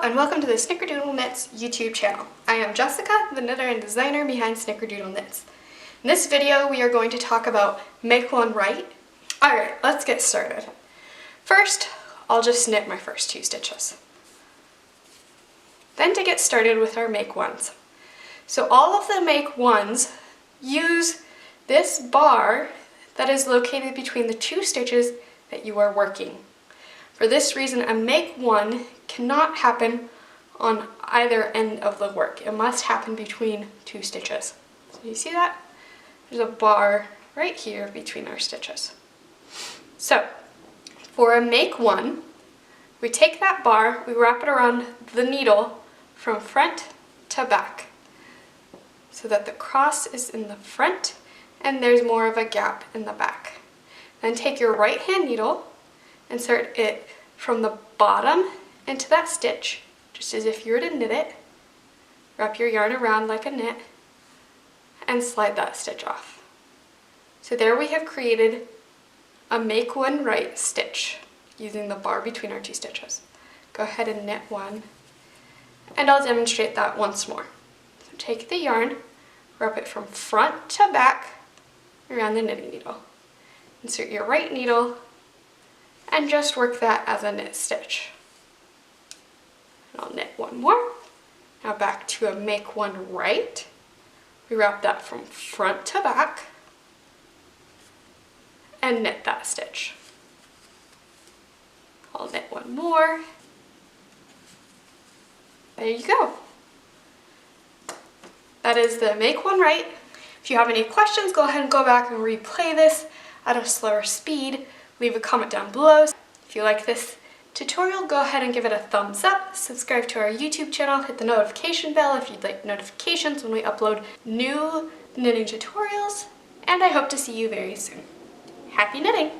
and welcome to the Snickerdoodle Knits YouTube channel. I am Jessica, the knitter and designer behind Snickerdoodle Knits. In this video we are going to talk about make one right. Alright, let's get started. First, I'll just knit my first 2 stitches. Then to get started with our make ones. So all of the make ones use this bar that is located between the 2 stitches that you are working. For this reason, a make one cannot happen on either end of the work. It must happen between 2 stitches. So you see that? There's a bar right here between our stitches. So for a make one, we take that bar, we wrap it around the needle from front to back so that the cross is in the front and there's more of a gap in the back. Then take your right hand needle, insert it from the bottom into that stitch, just as if you were to knit it. Wrap your yarn around like a knit and slide that stitch off. So there we have created a make one right stitch using the bar between our 2 stitches. Go ahead and knit one, and I'll demonstrate that once more. So take the yarn, wrap it from front to back around the knitting needle. Insert your right needle and just work that as a knit stitch. And I'll knit one more. Now back to a make one right. We wrap that from front to back and knit that stitch. I'll knit one more. There you go. That is the make one right. If you have any questions, go ahead and go back and replay this at a slower speed. Leave a comment down below. If you like this tutorial, go ahead and give it a thumbs up. Subscribe to our YouTube channel. Hit the notification bell if you'd like notifications when we upload new knitting tutorials. And I hope to see you very soon. Happy knitting!